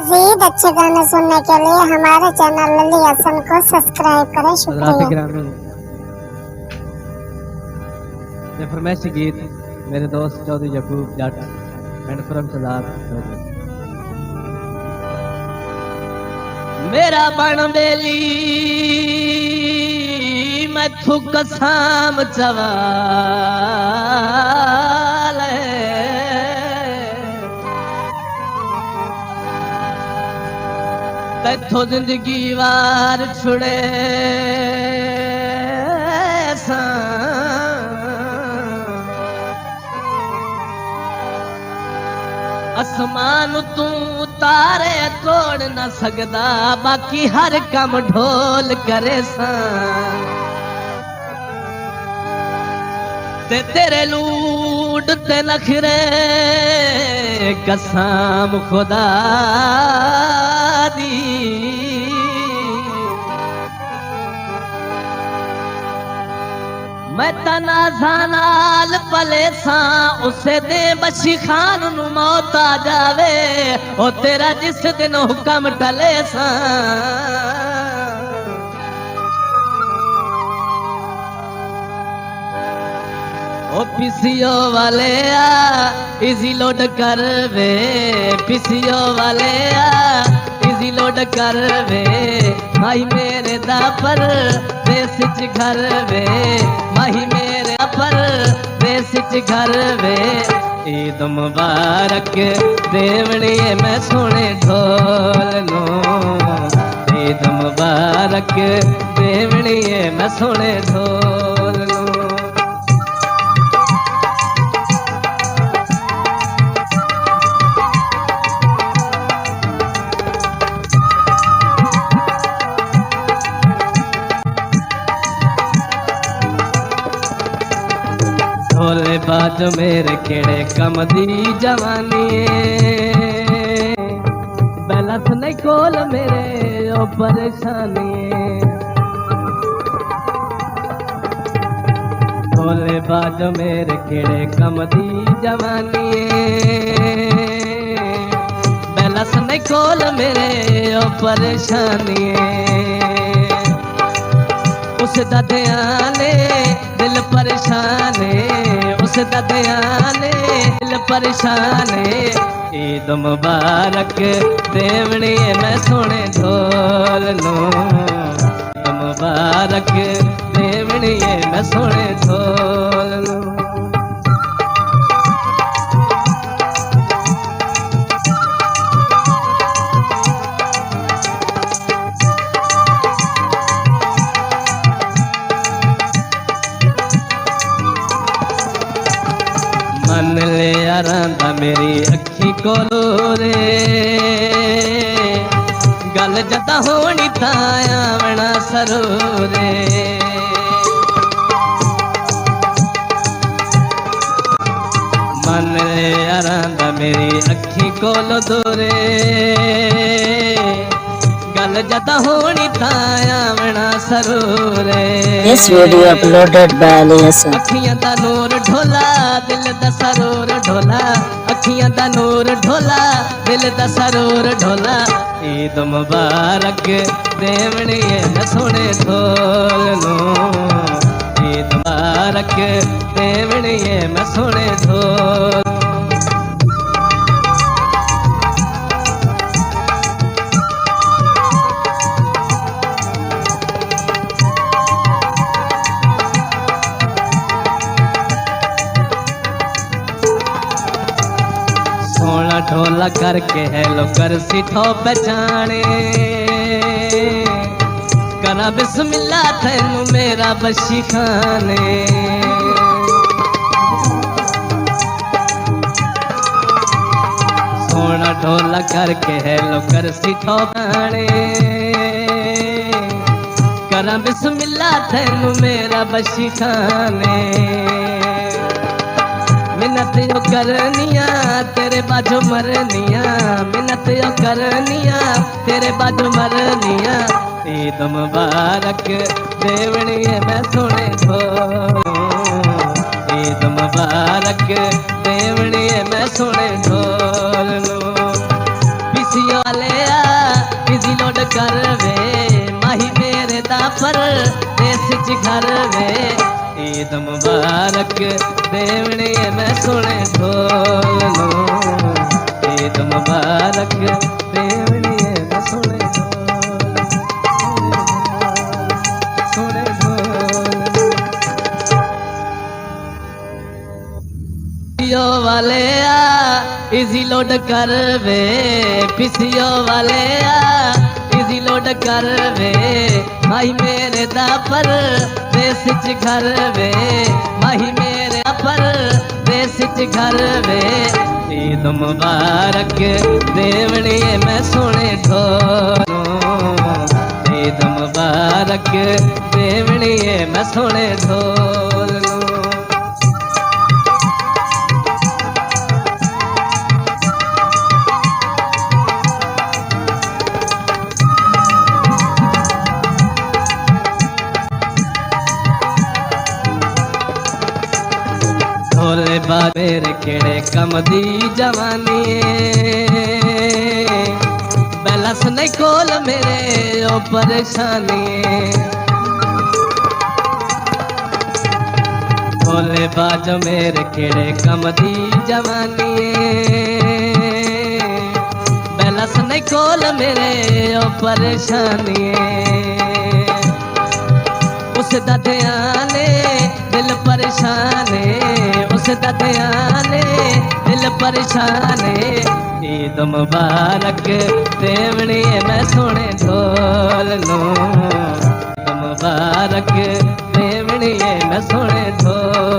मज़ीद अच्छे गाने सुनने के लिए हमारे चैनल लली हसन को सब्सक्राइब करें। शुक्रिया। ये फरमाइशी गीत मेरे दोस्त चौधरी यकूब जट एंड फ्रॉम सलाद। मेरा बन बेली मैं थू कसाम चवाल तैथो जिंदगी वार छुड़े आसमान तू तारे तोड़ न सकदा बाकी हर कम ढोल करे ते तेरे लूट ते नखरे कसम खुदा दी मैं तनाज़ा नाल पले सां उसे दे बशी खान नु मौत आ जावे ओ तेरा जिस दिन हुक्म टले सां ओ पीसीओ वाले आ इजी लोड कर वे पीसीओ वाले आ इजी लोड कर वे माही मेरे दा पर देश च घर वे माही मेरे पर देश च घर वे ईद मुबारक देवणी मैं सोने ढोल नो ईद मुबारक देवणी मैं सोने ढोल नो। ढोले बाज मेरे केड़े कम दी जवानी बैलस नहीं खोल मेरे ओ परेशानी ढोले बाज मेरे केड़े कम दी जवानी बैलस नहीं खोल मेरे ओ परेशानी उस दयाने दिल परेशाने उस दयाने दिल परेशाने ईद मुबारक देवणी मैं सोने ढोल नो ईद मुबारक देवणी मैं सोने ढोल नो। मन ले आरांदा मेरी अखी कोलो रे गल जदा होनी ताया वना सरो रे मन ले आरांदा मेरी अखी कोलो दोरे गल जदा होनी ताया वना सरो रे। This video uploaded by Ali Hassan. अखियां दा नूर ढोला दिल दा सरूर ढोला अखियां दा नूर ढोला दिल दा सरूर ढोला ईद मुबारक देवणी मैं सोने ढोल नो ईद मुबारक देवणी मैं सोने ढोल। सोना ढोला करके हेलो कर सिठो पहचाने करा बिस्मिल्लाह तेनू मेरा बशी खाने सोना ढोला करके हेलो कर सिठो पहचाने करा बिस्मिल्लाह तेनू मेरा बशी खाने मिन्नत यो करनिया तेरे बाजू मरनिया मिन्नत यो करनिया तेरे बाजू मरनिया ईद मुबारक देवणी मैं सोने ढोल ईद मुबारक देवणी मैं सोने ढोल पीसिया वाले आ इजी लोड कर वे माही मेरे दा पर देश च घर वे ईद मुबारक देवने मैं सुने ढोल लो ईद मुबारक देवने मैं सुने ढोल सुने ढोल पिसियो वाले आ इजी लोड कर वे पिसियो वाले आ इजी लोड कर वे माही मेरे दा पर देश च घर वे माही मेरे पर देश च घर वे ईद मुबारक देवनी मैं सुने ढोल ईद मुबारक देवनी मैं सुने ढोल ढोले बाद मेरे केड़े कम दी जवानी बैलस नहीं खोल मेरे ओ परेशानी ढोले बाज मेरे केड़े कम दी जवानी बैलस नहीं खोल मेरे ओ परेशानी उस ध्याने दिल परेशाने उस ध्याने दिल परेशाने ईद मुबारक देवनी मैं सुने ढोल लो ईद मुबारक देवनी मैं सुने ढोल